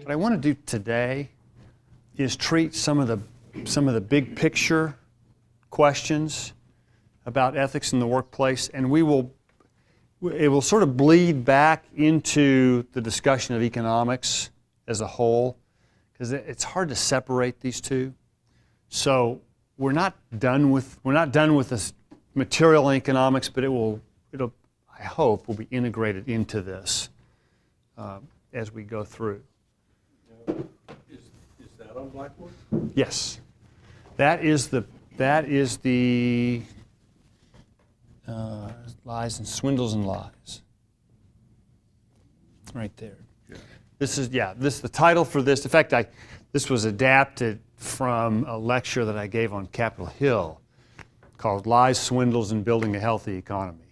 What I want to do today is treat some of the big picture questions about ethics in the workplace, and it will sort of bleed back into the discussion of economics as a whole, because it's hard to separate these two. So we're not done with this material economics, but it'll I hope will be integrated into this as we go through. Is that on Blackboard? Yes, that is the lies and swindles and lies. Right there. Yeah. This is the title for this. In fact, this was adapted from a lecture that I gave on Capitol Hill called "Lies, Swindles, and Building a Healthy Economy."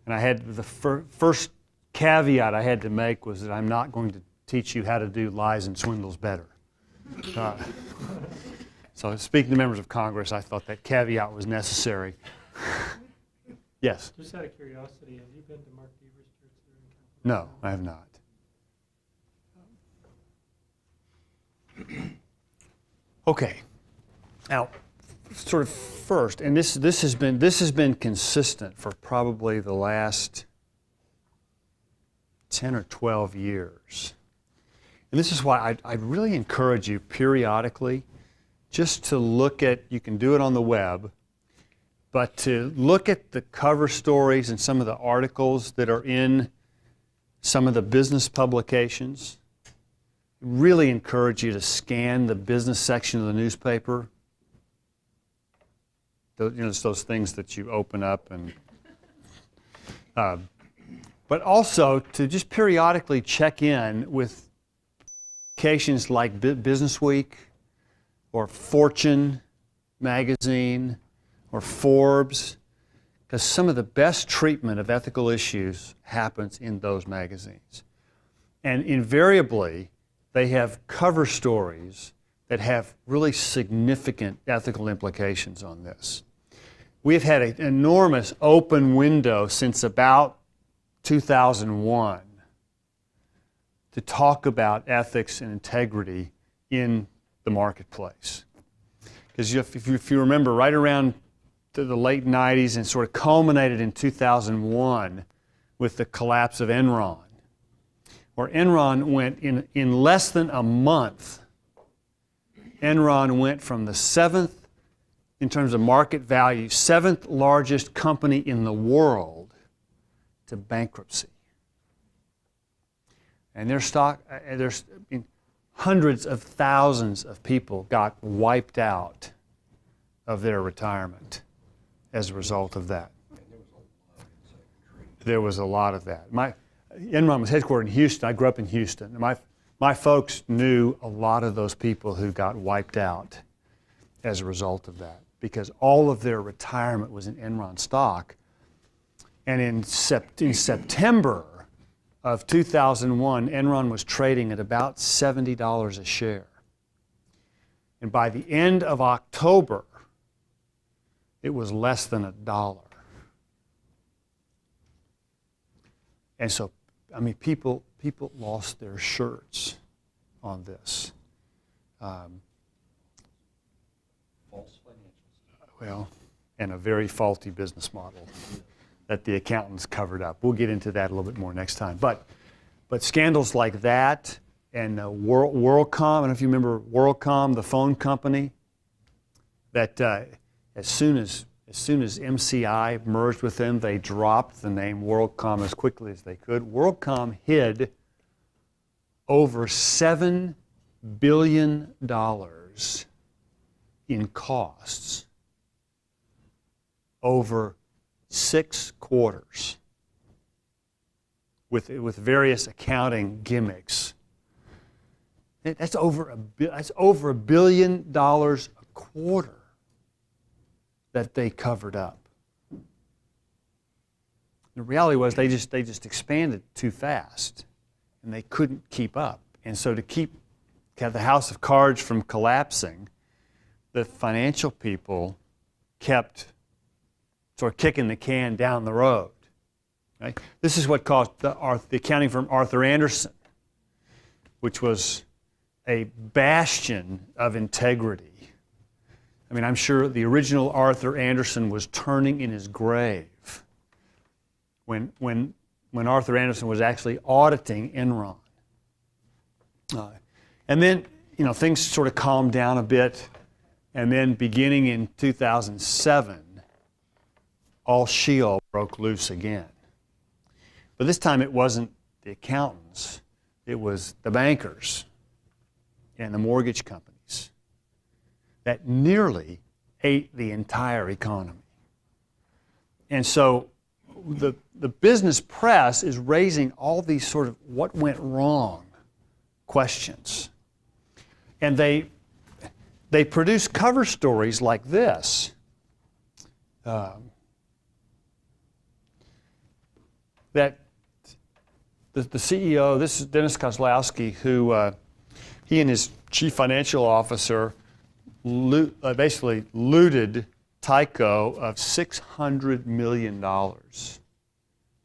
And I had the first caveat I had to make was that I'm not going to teach you how to do lies and swindles better. So speaking to members of Congress, I thought that caveat was necessary. Yes? Just out of curiosity, have you been to Mark Deaver's church there in California? No, I have not. Okay. Now, sort of first, and this has been consistent for probably the last 10 or 12 years. And this is why I really encourage you periodically just to look at, you can do it on the web, but to look at the cover stories and some of the articles that are in some of the business publications. Really encourage you to scan the business section of the newspaper. It's those things that you open up and but also to just periodically check in with publications like Business Week or Fortune magazine or Forbes, because some of the best treatment of ethical issues happens in those magazines. And invariably, they have cover stories that have really significant ethical implications on this. We've had an enormous open window since about 2001 to talk about ethics and integrity in the marketplace. Because if you remember, right around the late 90s and sort of culminated in 2001 with the collapse of Enron, where Enron went in less than a month, Enron went from the seventh, in terms of market value, seventh largest company in the world to bankruptcy. And their stock, hundreds of thousands of people got wiped out of their retirement as a result of that. There was a lot of that. Enron was headquartered in Houston. I grew up in Houston. My folks knew a lot of those people who got wiped out as a result of that, because all of their retirement was in Enron stock. And in September of 2001, Enron was trading at about $70 a share. And by the end of October, it was less than $1. And so, I mean, people lost their shirts on this. False financials. Well, and a very faulty business model that the accountants covered up. We'll get into that a little bit more next time. But scandals like that, and WorldCom, I don't know if you remember WorldCom, the phone company, that as soon as MCI merged with them, they dropped the name WorldCom as quickly as they could. WorldCom hid over $7 billion in costs over 6 quarters with various accounting gimmicks. That's over $1 billion a quarter that they covered up. The reality was they just expanded too fast, and they couldn't keep up. And so to have the house of cards from collapsing, the financial people kept sort of kicking the can down the road. Right? This is what caused the accounting firm Arthur Andersen which was a bastion of integrity. I mean, I'm sure the original Arthur Andersen was turning in his grave when Arthur Andersen was actually auditing Enron. And then, things sort of calmed down a bit, and then beginning in 2007, all Sheol broke loose again. But this time it wasn't the accountants, it was the bankers and the mortgage companies that nearly ate the entire economy. And so the business press is raising all these sort of what went wrong questions. And they produce cover stories like this. That the CEO, this is Dennis Kozlowski, who he and his chief financial officer basically looted Tyco of $600 million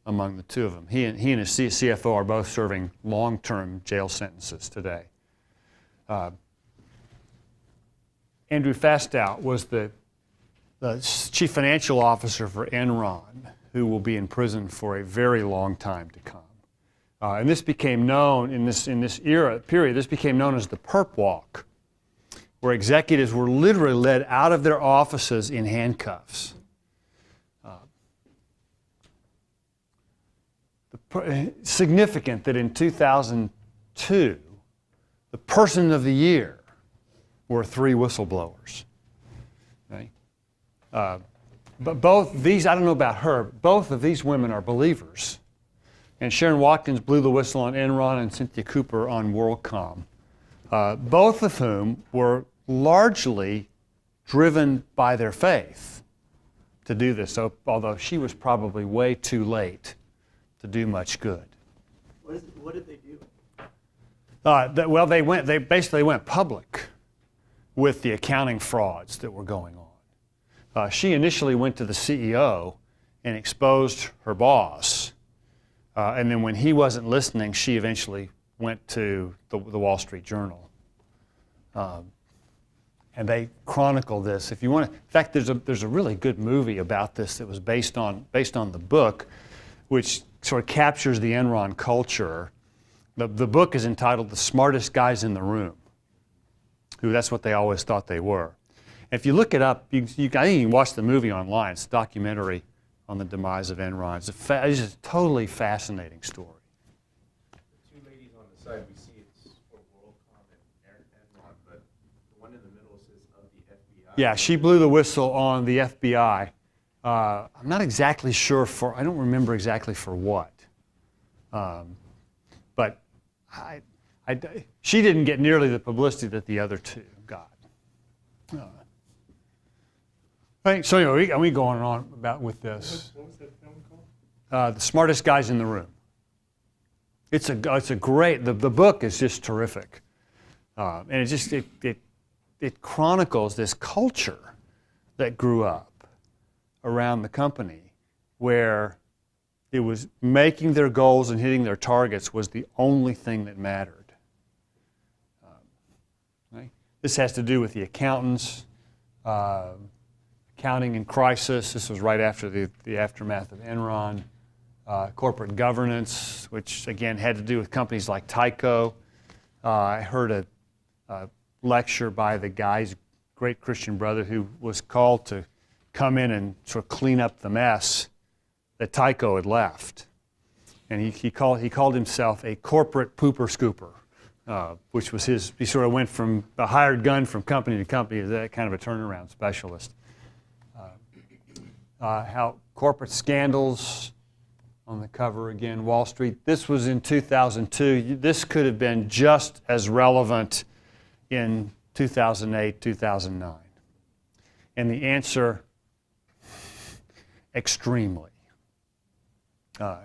among the two of them. He and his CFO are both serving long-term jail sentences today. Andrew Fastow was the chief financial officer for Enron, who will be in prison for a very long time to come. And this became known in this period. This became known as the perp walk, where executives were literally led out of their offices in handcuffs. Significant that in 2002, the person of the year were 3 whistleblowers. Okay? But both these, I don't know about her, both of these women are believers. And Sharon Watkins blew the whistle on Enron and Cynthia Cooper on WorldCom, both of whom were largely driven by their faith to do this, so, although she was probably way too late to do much good. What did they do? They basically went public with the accounting frauds that were going on. She initially went to the CEO and exposed her boss. And then when he wasn't listening, she eventually went to the Wall Street Journal. And they chronicle this. If you want to, in fact, there's a really good movie about this that was based on the book, which sort of captures the Enron culture. The book is entitled "The Smartest Guys in the Room," who that's what they always thought they were. If you look it up, I think you can watch the movie online. It's a documentary on the demise of Enron. It's a totally fascinating story. The two ladies on the side, we see it's for WorldCom and Enron, but the one in the middle says of the FBI. Yeah, she blew the whistle on the FBI. I'm not exactly sure I don't remember exactly for what. But she didn't get nearly the publicity that the other two got. Right, so anyway, we going on with this. What was that film called? The Smartest Guys in the Room. It's a great. The book is just terrific, and it chronicles this culture that grew up around the company, where it was making their goals and hitting their targets was the only thing that mattered. Right? This has to do with the accountants. Accounting in crisis. This was right after the aftermath of Enron. Corporate governance, which again had to do with companies like Tyco. I heard a lecture by the guy's great Christian brother who was called to come in and sort of clean up the mess that Tyco had left. And he called himself a corporate pooper scooper, which was he sort of went from a hired gun from company to company as that kind of a turnaround specialist. How corporate scandals on the cover again, Wall Street. This was in 2002. This could have been just as relevant in 2008, 2009. And the answer, extremely. And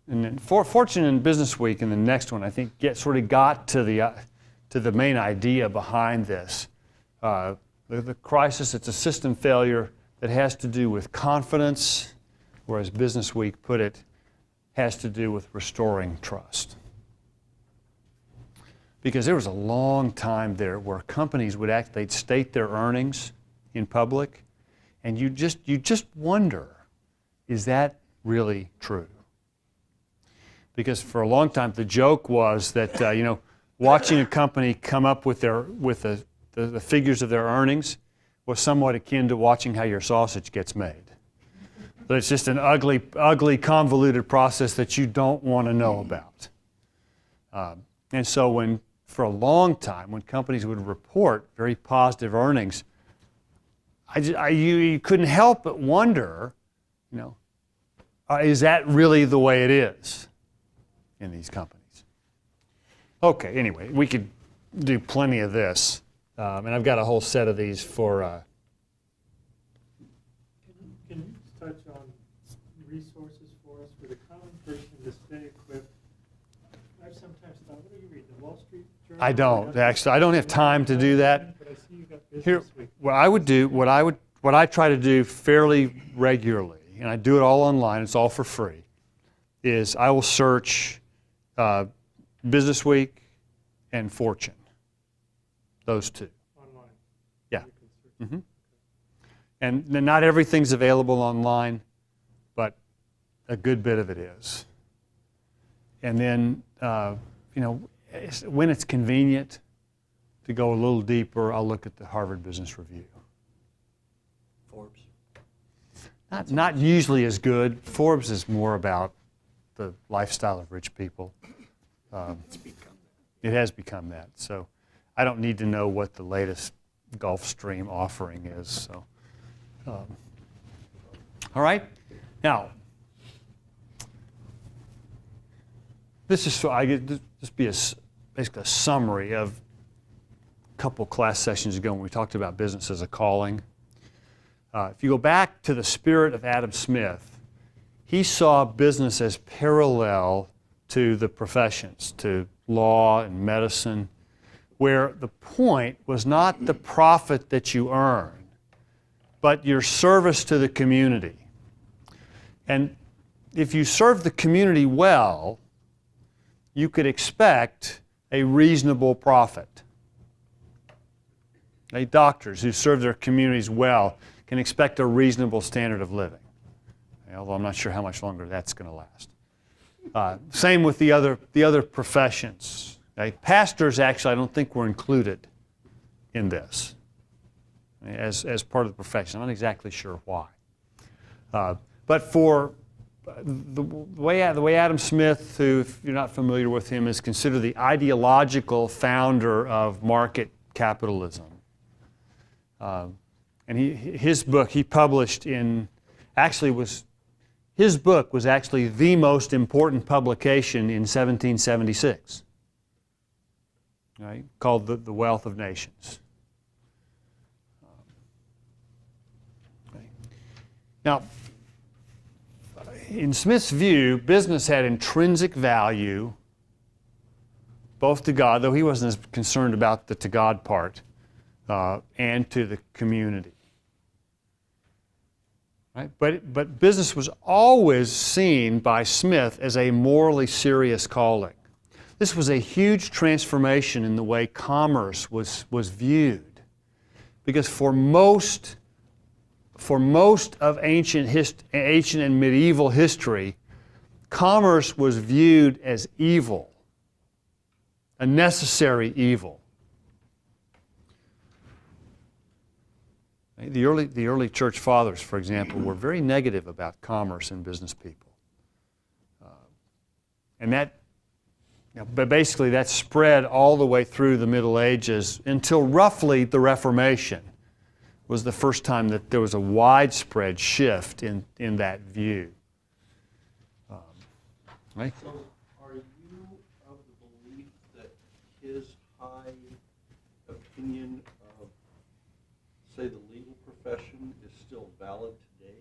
then Fortune and Business Week in the next one, I think, sort of got to the main idea behind this. The crisis, it's a system failure that has to do with confidence, or as Business Week put it, has to do with restoring trust. Because there was a long time there where companies would they'd state their earnings in public, and you just wonder, is that really true? Because for a long time the joke was that watching a company come up with the figures of their earnings was somewhat akin to watching how your sausage gets made. So it's just an ugly, convoluted process that you don't want to know about. And so for a long time, when companies would report very positive earnings, you couldn't help but wonder, is that really the way it is in these companies? Okay, anyway, we could do plenty of this. And I've got a whole set of these for... Can you touch on resources for us for the common person to stay equipped? I've sometimes thought, what do you read, the Wall Street Journal? I don't, actually. I don't have time to do that. But I see you got Business Here, Week. what I try to do fairly regularly, and I do it all online, it's all for free, is I will search Business Week and Fortune. Those two. Online. Yeah. You can search. Mhm. And not everything's available online, but a good bit of it is. And then, when it's convenient to go a little deeper, I'll look at the Harvard Business Review. Forbes. Not usually as good. Forbes is more about the lifestyle of rich people. It has become that. So I don't need to know what the latest Gulfstream offering is. So, all right. Now, this is basically a summary of a couple class sessions ago when we talked about business as a calling. If you go back to the spirit of Adam Smith, he saw business as parallel to the professions, to law and medicine, where the point was not the profit that you earn, but your service to the community. And if you serve the community well, you could expect a reasonable profit. Doctors who serve their communities well can expect a reasonable standard of living, although I'm not sure how much longer that's going to last. Same with the other professions. Pastors, actually, I don't think were included in this as part of the profession. I'm not exactly sure why. But for the way Adam Smith, who, if you're not familiar with him, is considered the ideological founder of market capitalism. And his book he published his book was actually the most important publication in 1776, right? Called The Wealth of Nations. Now, in Smith's view, business had intrinsic value, both to God, though he wasn't as concerned about the to God part, and to the community. Right? But business was always seen by Smith as a morally serious calling. This was a huge transformation in the way commerce was viewed, because for most of ancient and medieval history, commerce was viewed as evil, a necessary evil. The early church fathers, for example, were very negative about commerce and business people. But basically that spread all the way through the Middle Ages until roughly the Reformation was the first time that there was a widespread shift in that view. Right? So are you of the belief that his high opinion of, say, the legal profession is still valid today?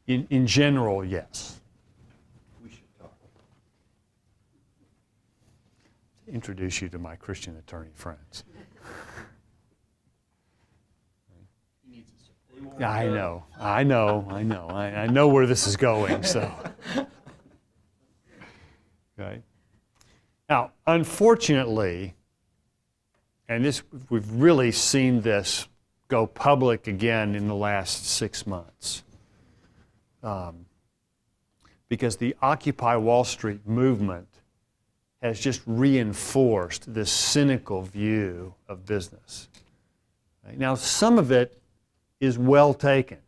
In general, yes. We should talk. Introduce you to my Christian attorney friends. He needs a Yeah, I know where this is going, so. Okay. Now, unfortunately, and we've really seen this go public again in the last 6 months, because the Occupy Wall Street movement has just reinforced this cynical view of business. Right? Now, some of it is well taken.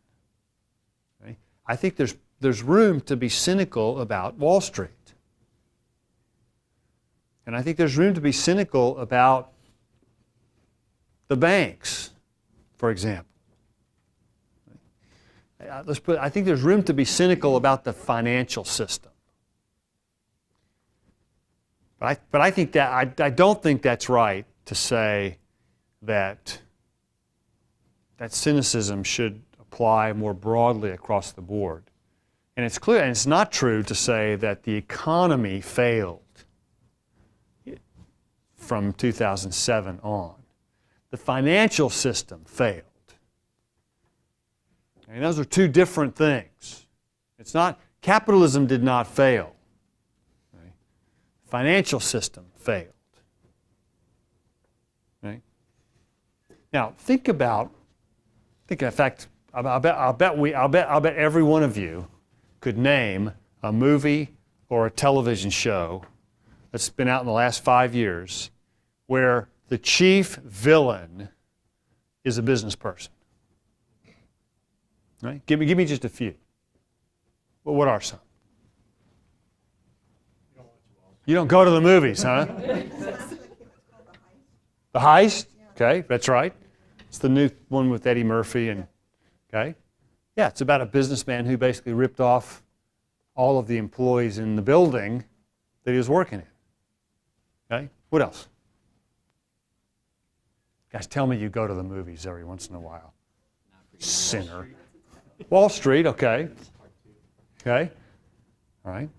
Right? I think there's room to be cynical about Wall Street. And I think there's room to be cynical about the banks, for example. I think there's room to be cynical about the financial system. But I think that I don't think that's right to say that cynicism should apply more broadly across the board. And it's clear, and it's not true to say that the economy failed from 2007 on. The financial system failed. And those are two different things. It's not, capitalism did not fail. Right? Financial system failed. Right? Now, in fact, I'll bet every one of you could name a movie or a television show that's been out in the last 5 years where the chief villain is a business person. Right? Give me just a few. Well, what are some? You don't go to the movies, huh? The Heist? Okay, that's right. It's the new one with Eddie Murphy and, okay? Yeah, it's about a businessman who basically ripped off all of the employees in the building that he was working in. Okay? What else? Guys, tell me you go to the movies every once in a while. Sinner. Wall Street, okay. Okay? All right.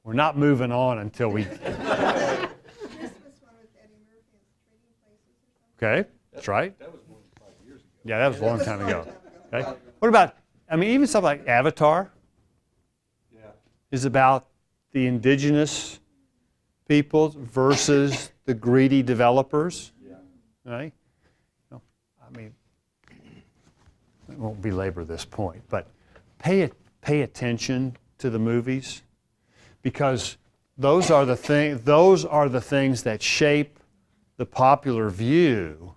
We're not moving on until we... Okay, that's right. That was more than 5 years ago. Yeah, that was a long time ago. Okay? What about, even something like Avatar Yeah. is about the indigenous peoples versus the greedy developers. Yeah. Right? I won't belabor this point, but pay attention to the movies, because those are the things that shape the popular view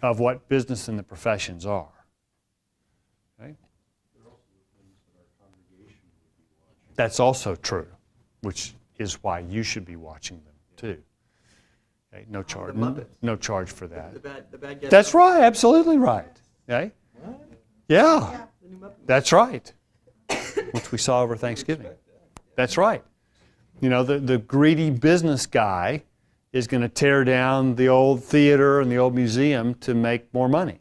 of what business and the professions are. Okay? They're also the things that our congregation would be watching. That's also true, which is why you should be watching them too. Okay? No charge. Muppets. No charge for that. The bad guys. That's right. Absolutely right. Okay? Yeah. The new Muppet. That's right. Which we saw over Thanksgiving. That's right. The greedy business guy is going to tear down the old theater and the old museum to make more money.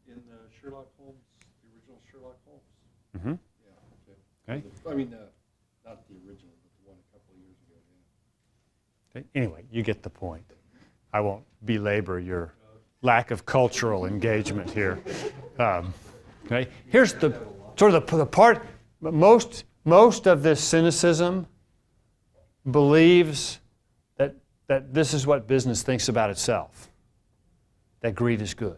In Sherlock Holmes, the original Sherlock Holmes. Mm-hmm. Yeah. Okay. I mean, not the original, but the one a couple of years ago. Yeah. Okay. Anyway, you get the point. I won't belabor your lack of cultural engagement here. Okay. Here's the part. Most of this cynicism believes that this is what business thinks about itself, that greed is good,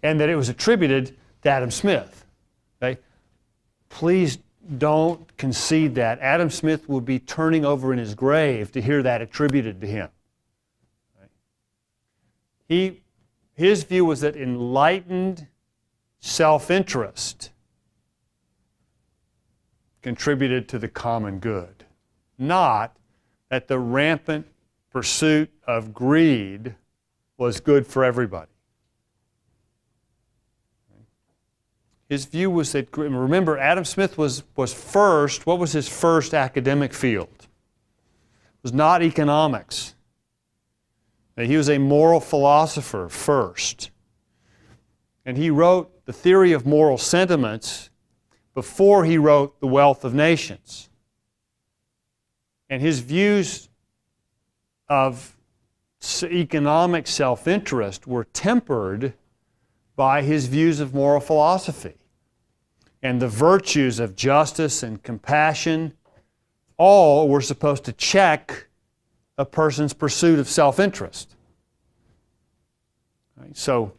and that it was attributed to Adam Smith. Okay? Please don't concede that. Adam Smith would be turning over in his grave to hear that attributed to him. Right? His view was that enlightened self-interest contributed to the common good, not that the rampant pursuit of greed was good for everybody. His view was that, remember, Adam Smith was first, what was his first academic field? It was not economics. He was a moral philosopher first. And he wrote the theory of moral sentiments before he wrote The Wealth of Nations. And his views of economic self-interest were tempered by his views of moral philosophy. And the virtues of justice and compassion all were supposed to check a person's pursuit of self-interest. Right? So,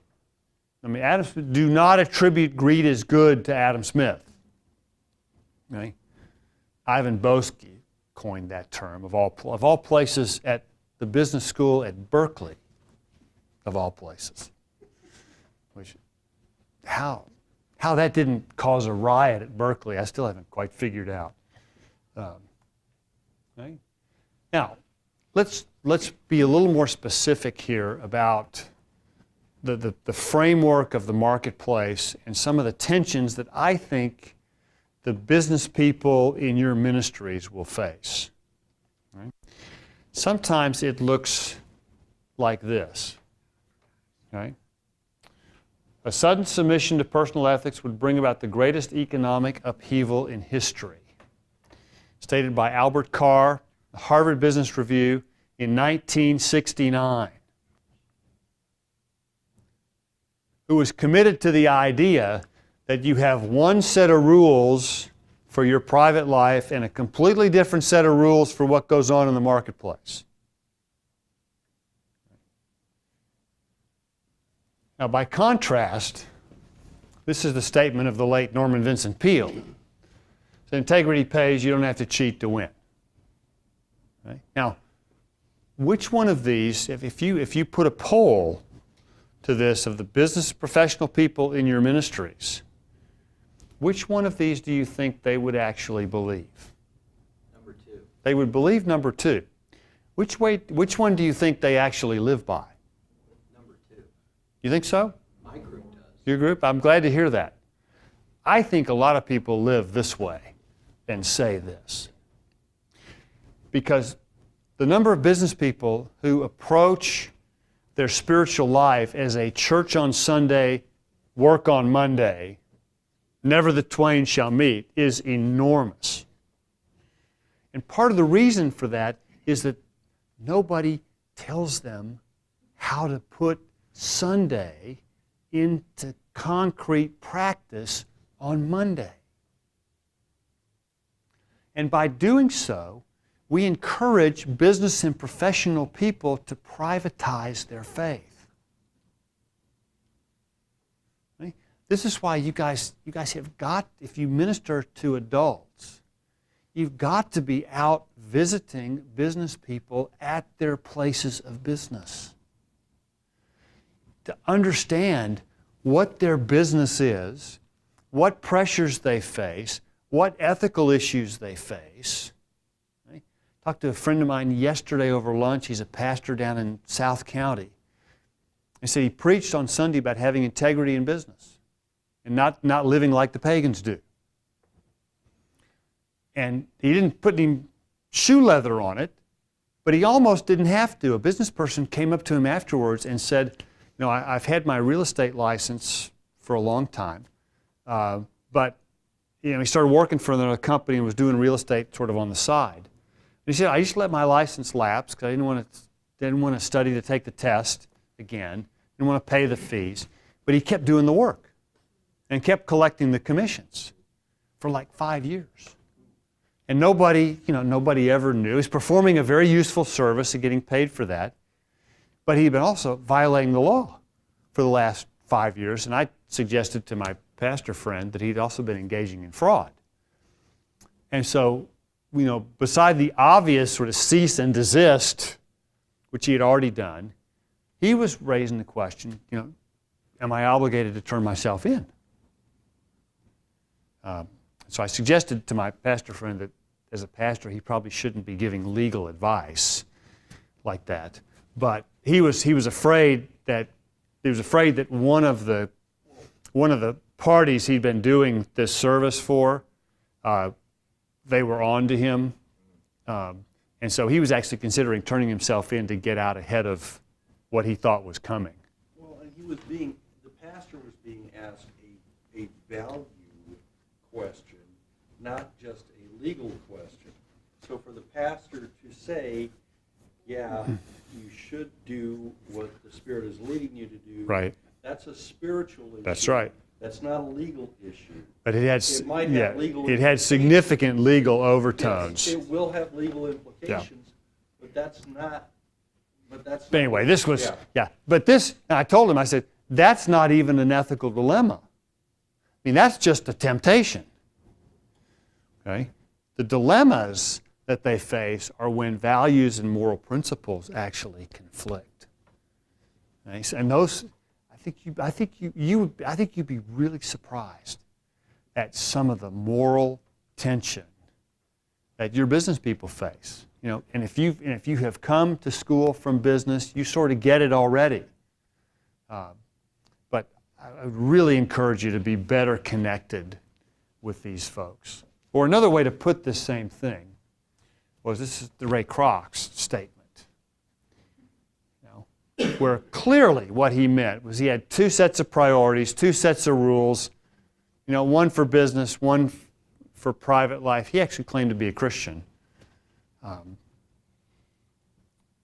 do not attribute greed as good to Adam Smith. Right? Ivan Boesky coined that term, of all places, at the business school at Berkeley, of all places. How that didn't cause a riot at Berkeley, I still haven't quite figured out. Right? Now, let's be a little more specific here about the framework of the marketplace and some of the tensions that I think the business people in your ministries will face. Right? Sometimes it looks like this. Okay? A sudden submission to personal ethics would bring about the greatest economic upheaval in history. Stated by Albert Carr, the Harvard Business Review in 1969. Who was committed to the idea that you have one set of rules for your private life and a completely different set of rules for what goes on in the marketplace. Now, by contrast, this is the statement of the late Norman Vincent Peale. So integrity pays, you don't have to cheat to win. Right? Now, which one of these, if you put a poll to this of the business professional people in your ministries, which one of these do you think they would actually believe? Number 2. They would believe number 2. Which one do you think they actually live by? Number 2. You think so? My group does. Your group? I'm glad to hear that. I think a lot of people live this way and say this. Because the number of business people who approach their spiritual life as a church on Sunday, work on Monday, never the twain shall meet, is enormous. And part of the reason for that is that nobody tells them how to put Sunday into concrete practice on Monday. And by doing so, we encourage business and professional people to privatize their faith. Right? This is why you guys have got, if you minister to adults, you've got to be out visiting business people at their places of business to understand what their business is, what pressures they face, what ethical issues they face. I talked to a friend of mine yesterday over lunch. He's a pastor down in South County. He said he preached on Sunday about having integrity in business and not living like the pagans do. And he didn't put any shoe leather on it, but he almost didn't have to. A business person came up to him afterwards and said, I've had my real estate license for a long time, but he started working for another company and was doing real estate sort of on the side. He said, I used to let my license lapse because I didn't want to study to take the test again, didn't want to pay the fees. But he kept doing the work and kept collecting the commissions for like 5 years. And nobody ever knew. He was performing a very useful service and getting paid for that. But he'd been also violating the law for the last 5 years. And I suggested to my pastor friend that he'd also been engaging in fraud. And so, beside the obvious sort of cease and desist, which he had already done, he was raising the question, am I obligated to turn myself in? So I suggested to my pastor friend that as a pastor, he probably shouldn't be giving legal advice like that. But he was afraid that one of the parties he'd been doing this service for, they were on to him. And so he was actually considering turning himself in to get out ahead of what he thought was coming. Well, and the pastor was being asked a value question, not just a legal question. So for the pastor to say, yeah, you should do what the Spirit is leading you to do. Right. That's a spiritual issue. That's right. That's not a legal issue. But it had, It might have legal it had implications. significant legal Yes, overtones. it will have legal implications, but that's not, But anyway, this was, Yeah. yeah. But this, and I told him, I said, that's not even an ethical dilemma. I mean, that's just a temptation. Okay? The dilemmas that they face are when values and moral principles actually conflict. Okay? And those, I think you'd be really surprised at some of the moral tension that your business people face. You know, and if you have come to school from business, you sort of get it already. But I would really encourage you to be better connected with these folks. Or another way to put this same thing was, this is the Ray Kroc's statement. You know, where clearly what he meant was he had two sets of priorities, two sets of rules. You know, one for business, one for private life. He actually claimed to be a Christian.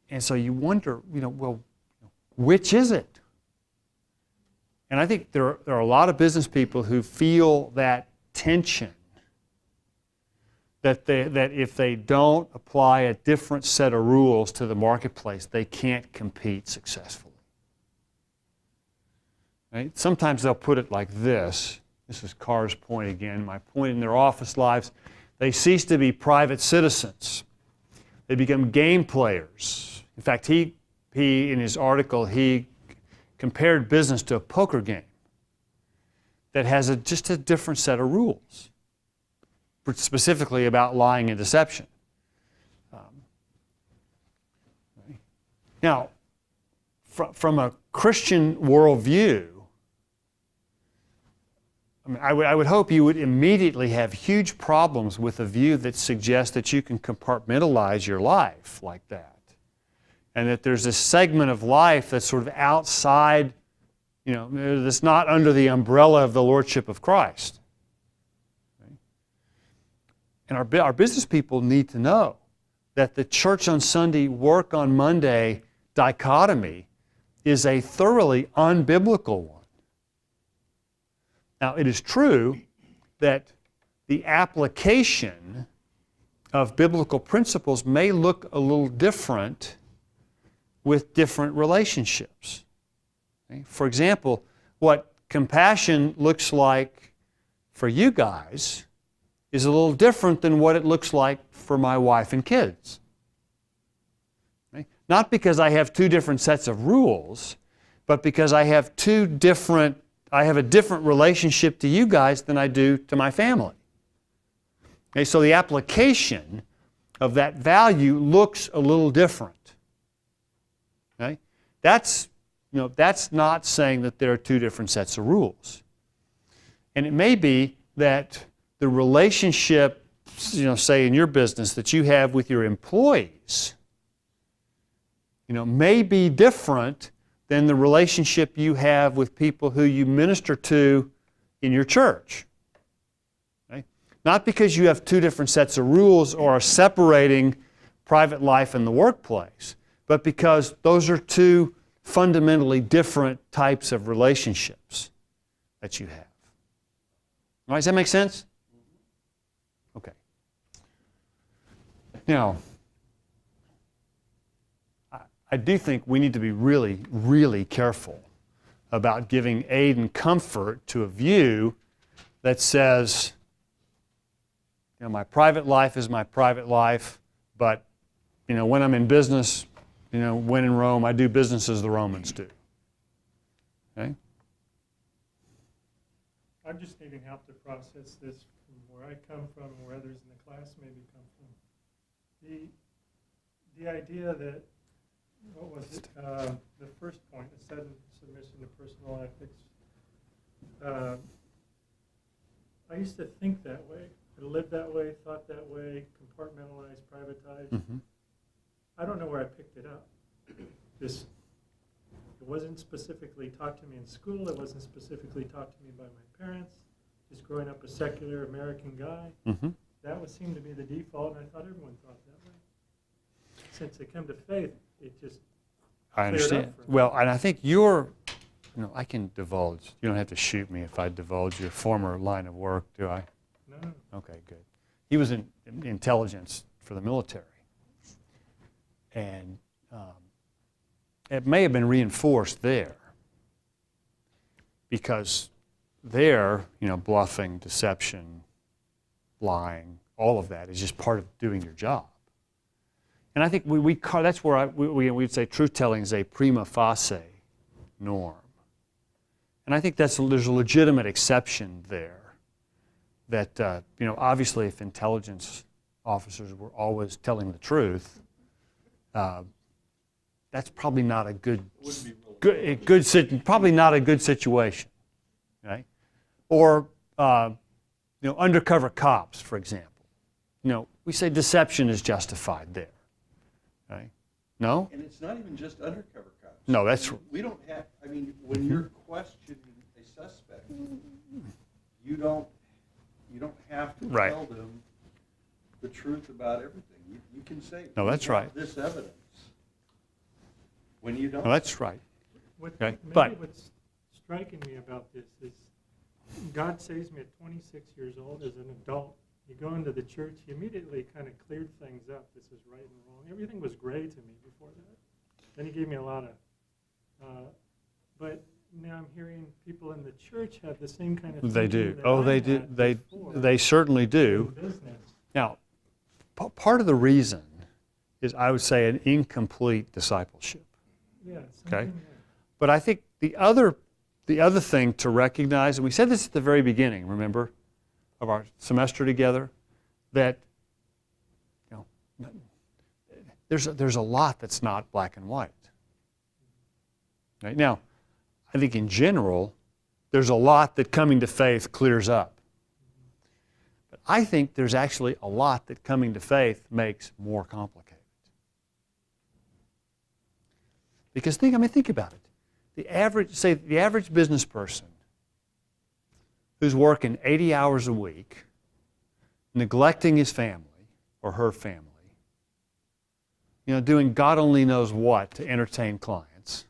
And so you wonder, you know, well, which is it? And I think there are a lot of business people who feel that tension, that if they don't apply a different set of rules to the marketplace, they can't compete successfully. Right? Sometimes they'll put it like this. This is Carr's point again. My point: in their office lives, they cease to be private citizens. They become game players. In fact, he in his article, he compared business to a poker game that has just a different set of rules, specifically about lying and deception. Now, from a Christian worldview, I mean, I would hope you would immediately have huge problems with a view that suggests that you can compartmentalize your life like that. And that there's this segment of life that's sort of outside, you know, that's not under the umbrella of the Lordship of Christ. Okay? And our business people need to know that the church on Sunday, work on Monday dichotomy is a thoroughly unbiblical one. Now, it is true that the application of biblical principles may look a little different with different relationships. Okay? For example, what compassion looks like for you guys is a little different than what it looks like for my wife and kids. Okay? Not because I have two different sets of rules, but because I have a different relationship to you guys than I do to my family. Okay? So the application of that value looks a little different. Okay? That's not saying that there are two different sets of rules. And it may be that the relationship, say in your business, that you have with your employees, may be different than the relationship you have with people who you minister to in your church. Okay? Not because you have two different sets of rules or are separating private life and the workplace, but because those are two fundamentally different types of relationships that you have. All right, does that make sense? Okay. Now, I do think we need to be really, really careful about giving aid and comfort to a view that says, my private life is my private life, but when I'm in business, when in Rome, I do business as the Romans do. Okay? I'm just needing help to process this from where I come from and where others in the class maybe come from. The idea that, what was it, the first point, a sudden submission to personal ethics. I used to think that way. I lived that way, thought that way, compartmentalized, privatized. Mm-hmm. I don't know where I picked it up. It wasn't specifically taught to me in school. It wasn't specifically taught to me by my parents. Just growing up a secular American guy, Mm-hmm. that would seem to be the default, and I thought everyone thought that way. Since I come to faith, it just I understand. Well, and I think I can divulge. You don't have to shoot me if I divulge your former line of work, do I? No. Okay, good. He was in intelligence for the military. And it may have been reinforced there because there, bluffing, deception, lying, all of that is just part of doing your job. And I think that's where we'd say truth-telling is a prima facie norm. And I think there's a legitimate exception there that, obviously if intelligence officers were always telling the truth, that's probably not a probably not a good situation, right? Or, undercover cops, for example. We say deception is justified there, right? No? And it's not even just undercover cops. No, that's... We don't have, when you're questioning a suspect, you don't have to Right. tell them the truth about everything. You can say, No, that's "We have right. this evidence." When you don't. No, that's right. Maybe but- what's striking me about this is God saves me at 26 years old as an adult. You go into the church, he immediately kind of cleared things up. This is right and wrong. Everything was gray to me before that. Then he gave me a lot of, but now I'm hearing people in the church have the same kind of They thinking do. that Oh, I they do. had They before certainly in do. business. Now, part of the reason is, I would say, an incomplete discipleship. Yeah, Okay. something there. But I think the other thing to recognize, and we said this at the very beginning, remember, of our semester together, that there's a lot that's not black and white. Right? Now, I think in general, there's a lot that coming to faith clears up. But I think there's actually a lot that coming to faith makes more complicated. Because think about it. The average business person who's working 80 hours a week, neglecting his family or her family, doing God only knows what to entertain clients,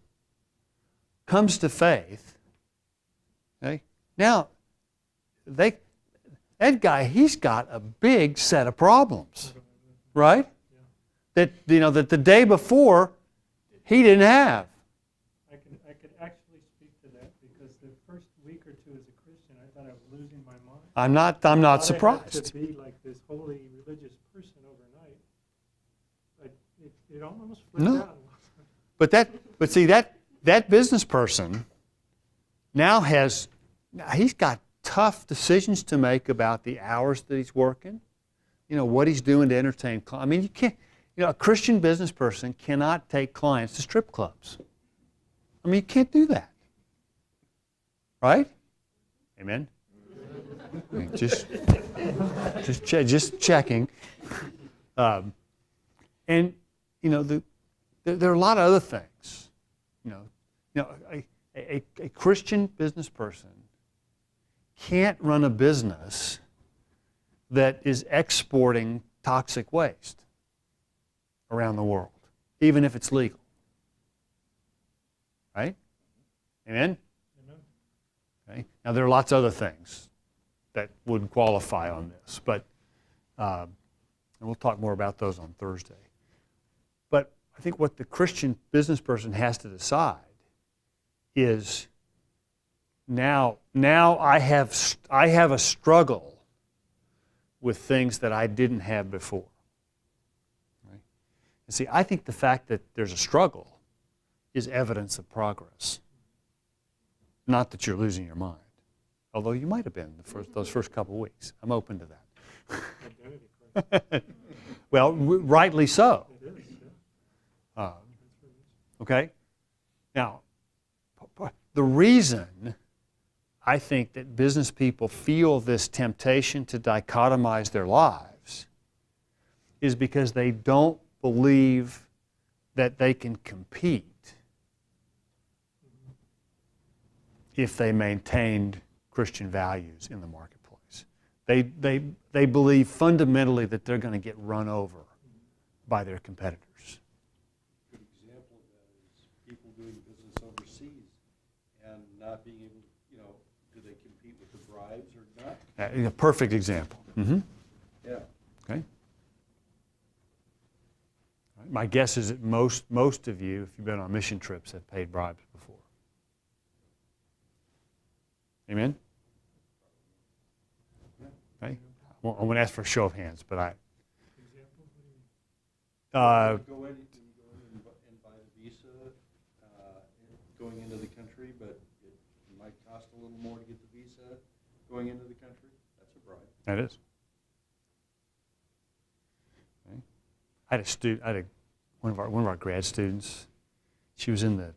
comes to faith. Okay? Now, that guy, he's got a big set of problems, right? That the day before he didn't have. I could actually speak to that because the first week or two as a Christian, I thought I was losing my mind. I'm not I thought I had surprised. to be like this holy religious person overnight, but it almost flipped No. out. But see that business person now he's got tough decisions to make about the hours that he's working, what he's doing to entertain clients. You can't, a Christian business person cannot take clients to strip clubs. You can't do that. Right? Amen? Just checking. And, there are a lot of other things. A Christian business person can't run a business that is exporting toxic waste around the world, even if it's legal. Right? Amen? Amen. Okay. Now, there are lots of other things that would qualify on this, but and we'll talk more about those on Thursday. But I think what the Christian business person has to decide is now I have a struggle with things that I didn't have before. Right? And see, I think the fact that there's a struggle is evidence of progress, not that you're losing your mind. Although you might have been those first couple of weeks. I'm open to that. Identity crisis. Well, rightly so. It is, yeah. Okay? Now, the reason I think that business people feel this temptation to dichotomize their lives is because they don't believe that they can compete if they maintained Christian values in the marketplace. They believe fundamentally that they're going to get run over by their competitors. Good example of that is people doing business overseas and not being able, you know, do they compete with the bribes or not? A perfect example. Mm-hmm. Yeah. Okay. My guess is that most of you, if you've been on mission trips, have paid bribes before. Amen? Okay. Well, I'm going to ask for a show of hands, but I. Example? What do you mean? You go in and buy a visa going into the country, but it might cost a little more to get the visa going into the country. That's a bribe. That is. Okay. I had one of our grad students. She was in the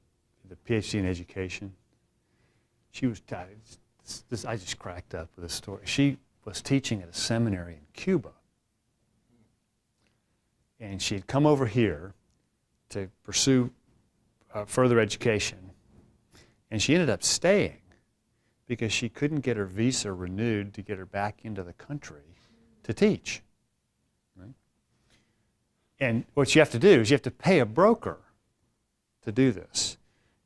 PhD in education. She was I just cracked up with this story. She was teaching at a seminary in Cuba, and she had come over here to pursue further education, and she ended up staying because she couldn't get her visa renewed to get her back into the country to teach. Right? And what you have to do is you have to pay a broker to do this.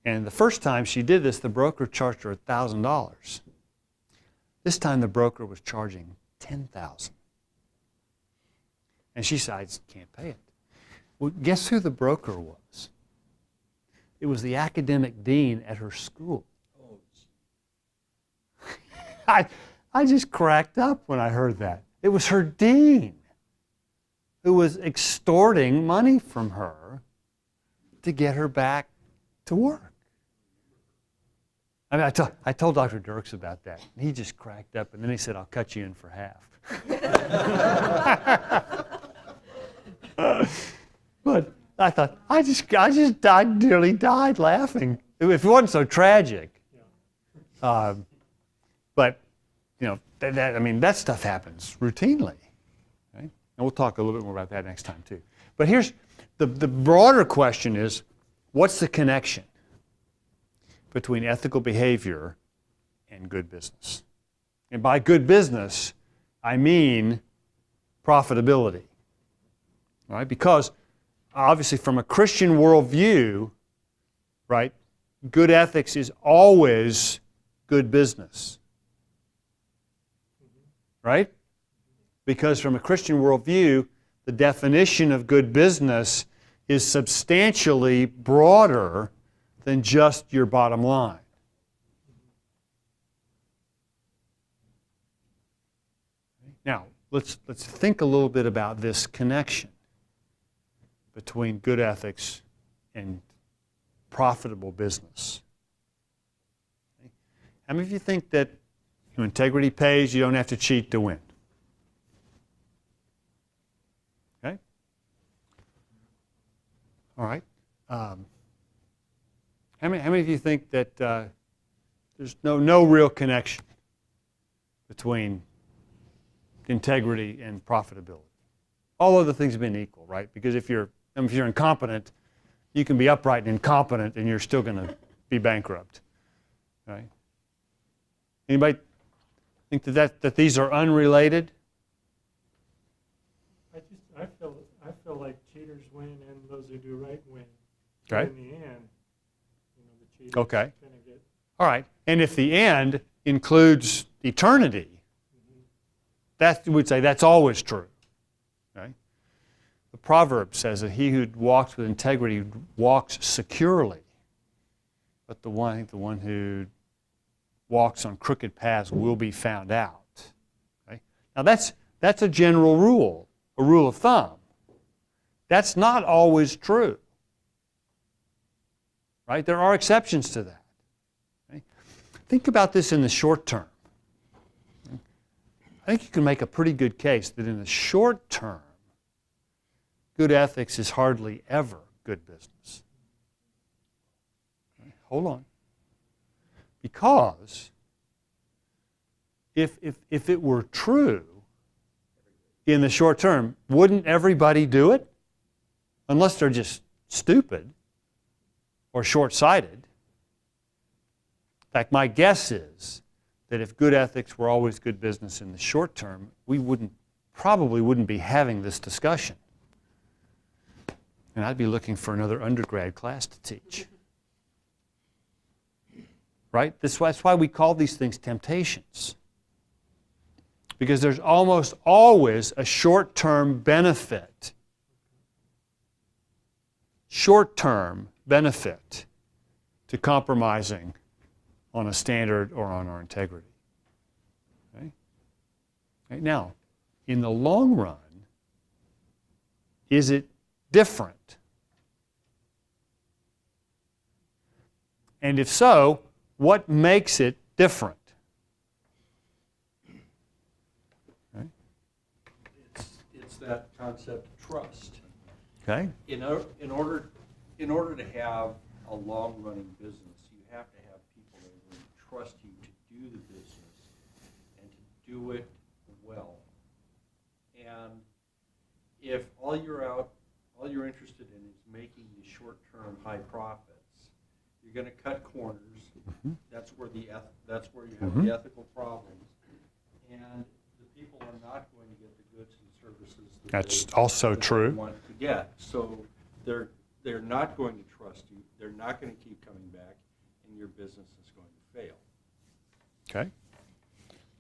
And the first time she did this, the broker charged her $1,000. This time the broker was charging $10,000. And she decides, can't pay it. Well, guess who the broker was? It was the academic dean at her school. Oh, I just cracked up when I heard that. It was her dean who was extorting money from her to get her back to work. I mean, I told Dr. Dirks about that, and he just cracked up, and then he said, I'll cut you in for half. But I thought, I nearly died laughing. If it wasn't so tragic. But, you know, that stuff happens routinely. Okay? And we'll talk a little bit more about that next time, too. But here's the broader question is, what's the connection between ethical behavior and good business? And by good business, I mean profitability. Right? Because obviously from a Christian worldview, right, good ethics is always good business. Right? Because from a Christian worldview, the definition of good business is substantially broader than just your bottom line. Now, let's think a little bit about this connection between good ethics and profitable business. How many of you think that integrity pays, you don't have to cheat to win? Okay? All right. How many of you think that there's no real connection between integrity and profitability? All other things being equal, right? Because if you're incompetent, you can be upright and incompetent, and you're still going to be bankrupt, right? Anybody think that these are unrelated? I feel like cheaters win and those who do right win. Okay. But in the end, the cheaters Okay. kind of get. All right. And if the end includes eternity, that would say that's always true. Okay? The proverb says that he who walks with integrity walks securely, but the one who walks on crooked paths will be found out. Okay? Now that's a general rule, a rule of thumb. That's not always true. Right? There are exceptions to that. Okay? Think about this in the short term. Okay? I think you can make a pretty good case that in the short term, good ethics is hardly ever good business. Okay? Hold on. Because if it were true in the short term, wouldn't everybody do it? Unless they're just stupid or short-sighted. In fact, my guess is that if good ethics were always good business in the short term, we probably wouldn't be having this discussion. And I'd be looking for another undergrad class to teach. right? That's why we call these things temptations. Because there's almost always a short-term benefit. Short-term benefit to compromising on a standard or on our integrity. Okay? Right now, in the long run, is it different? And if so, what makes it different? Okay? It's that concept of trust. Okay? In order to have a long-running business, you have to have people that will trust you to do the business and to do it well. And if all you're interested in is making the short-term high profits, you're going to cut corners. Mm-hmm. That's where you have the ethical problems, and the people are not going to get the goods and services That's they, also that true. they want to get. So they're not going to trust you. They're not going to keep coming back, and your business is going to fail. Okay?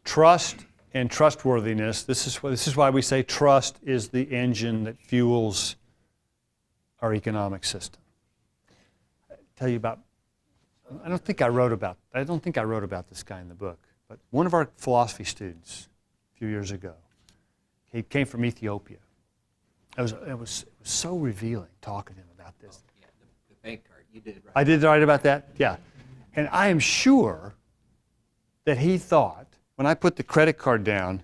Trust and trustworthiness. This is why we say trust is the engine that fuels our economic system. I'll tell you about. I don't think I wrote about this guy in the book, but one of our philosophy students a few years ago, he came from Ethiopia. It was so revealing talking to him about this. Yeah, the bank card. You did it right. I did write about that? Yeah. And I am sure that he thought, when I put the credit card down,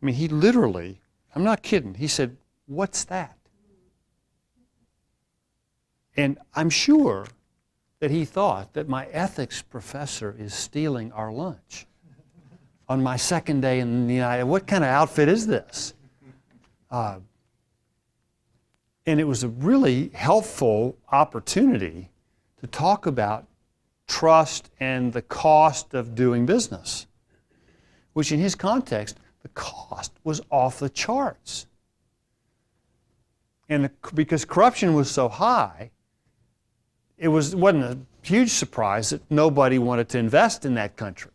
I mean, he literally, I'm not kidding, he said, "What's that?" And I'm sure that he thought that my ethics professor is stealing our lunch on my second day in the United. What kind of outfit is this? And it was a really helpful opportunity to talk about trust and the cost of doing business, which in his context, the cost was off the charts. And because corruption was so high, it wasn't a huge surprise that nobody wanted to invest in that country,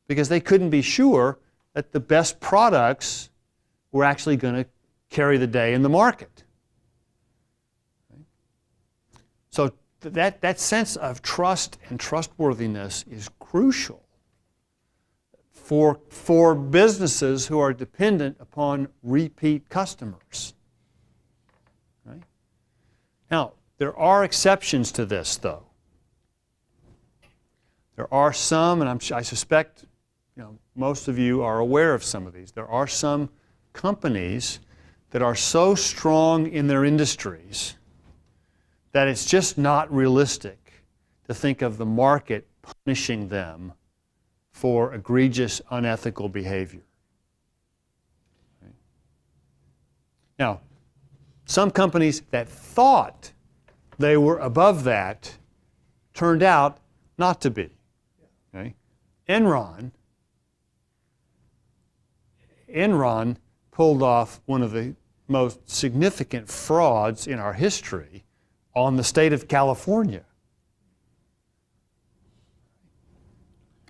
because they couldn't be sure that the best products were actually going to carry the day in the market. So that sense of trust and trustworthiness is crucial for businesses who are dependent upon repeat customers. Right? Now, there are exceptions to this, though. There are some, and I suspect most of you are aware of some of these. There are some companies that are so strong in their industries that it's just not realistic to think of the market punishing them for egregious, unethical behavior. Okay. Now, some companies that thought they were above that turned out not to be. Okay? Enron pulled off one of the most significant frauds in our history on the state of California,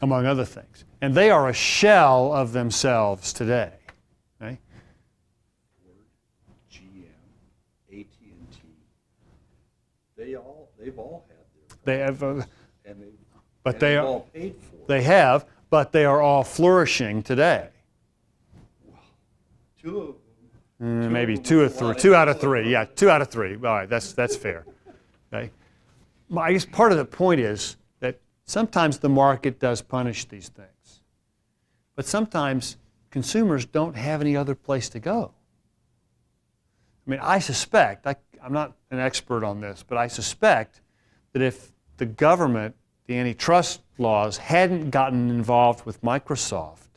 among other things. And they are a shell of themselves today. Okay? Ford, GM, AT&T, they've all had their They have, and but they've all paid for it. they have, but they are all flourishing today. Two of them. Maybe of them two or was three. a lot 2 out of of 3. Yeah, 2 out of 3. All right, that's fair. Okay. But I guess part of the point is that sometimes the market does punish these things, but sometimes consumers don't have any other place to go. I mean, I suspect, I'm not an expert on this, but I suspect that if the government, the antitrust laws, hadn't gotten involved with Microsoft,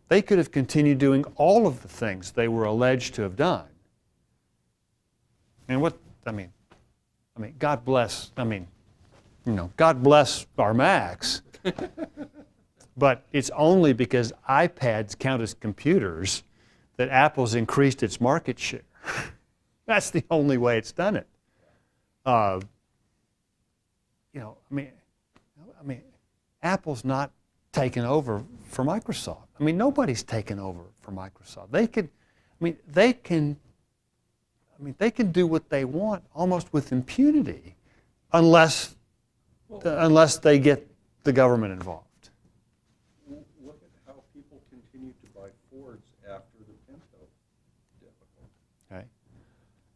they could have continued doing all of the things they were alleged to have done. And God bless, God bless our Macs. But it's only because iPads count as computers that Apple's increased its market share. That's the only way it's done it. I mean, Apple's not taken over for Microsoft. I mean, nobody's taken over for Microsoft. They can do what they want almost with impunity, unless they get the government involved. Look at how people continue to buy Fords after the Pinto debacle. Okay?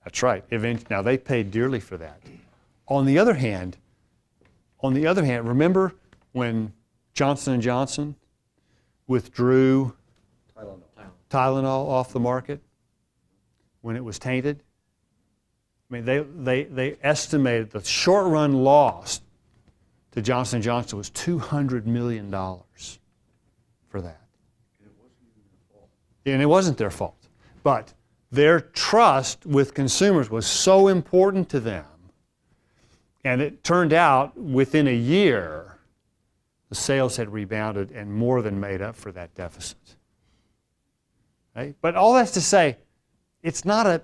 That's right. Now they paid dearly for that. On the other hand, remember when Johnson & Johnson withdrew Tylenol off the market when it was tainted? I mean, they estimated the short-run loss to Johnson & Johnson was $200 million for that. And it wasn't even their fault. And it wasn't their fault. But their trust with consumers was so important to them. And it turned out within a year, the sales had rebounded and more than made up for that deficit. Right? But all that's to say, it's not a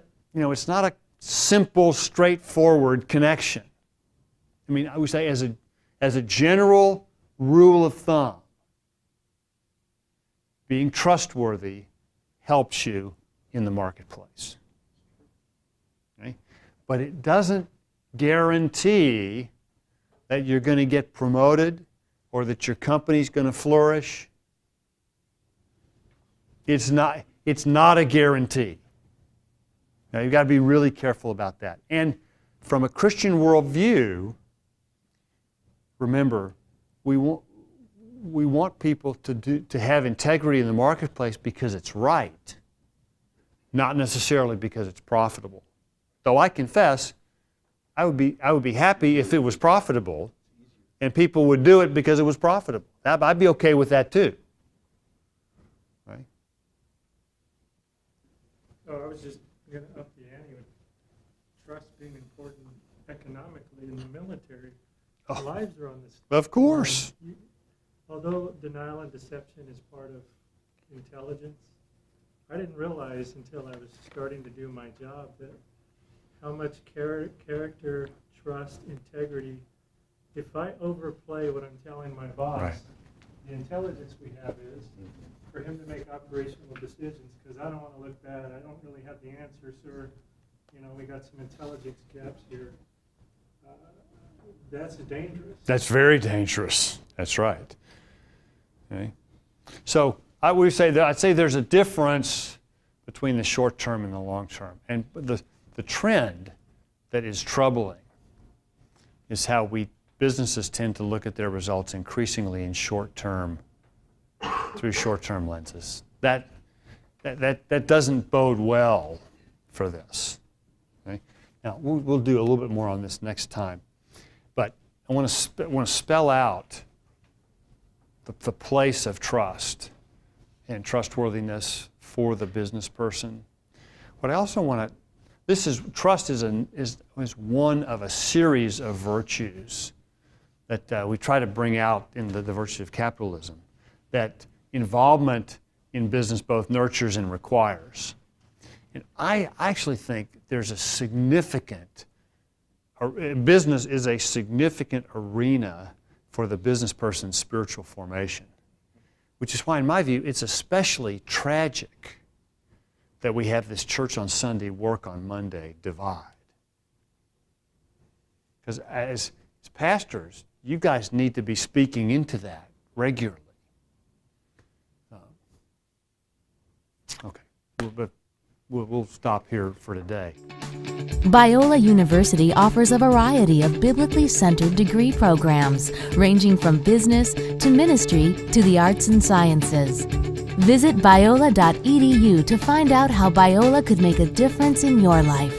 simple, straightforward connection. I mean, I would say as a general rule of thumb, being trustworthy helps you in the marketplace. Okay? But it doesn't guarantee that you're going to get promoted or that your company's going to flourish. It's not a guarantee. Now, you've got to be really careful about that. And from a Christian worldview, remember, we want people to have integrity in the marketplace because it's right, not necessarily because it's profitable. Though I confess, I would be happy if it was profitable and people would do it because it was profitable. I'd be okay with that too. Right? Oh, I was just going to up the ante with trust being important economically in the military. Oh. Lives are on this. Of course. Although denial and deception is part of intelligence, I didn't realize until I was starting to do my job that how much character, trust, integrity, if I overplay what I'm telling my boss, Right. the intelligence we have is for him to make operational decisions, because I don't want to look bad. I don't really have the answer, sir. You know, we got some intelligence gaps here. That's dangerous. That's very dangerous. That's right. Okay. So I'd say there's a difference between the short term and the long term. And the trend that is troubling is how businesses tend to look at their results increasingly in through short-term lenses. That doesn't bode well for this. Okay? Now we'll do a little bit more on this next time, but I want to spell out the place of trust and trustworthiness for the business person. What I also want to trust is one of a series of virtues that we try to bring out in the virtue of capitalism, that involvement in business both nurtures and requires. And I actually think there's business is a significant arena for the business person's spiritual formation, which is why, in my view, it's especially tragic that we have this church on Sunday, work on Monday divide. Because as pastors, you guys need to be speaking into that regularly. Okay, but we'll stop here for today. Biola University offers a variety of biblically centered degree programs, ranging from business to ministry to the arts and sciences. Visit biola.edu to find out how Biola could make a difference in your life.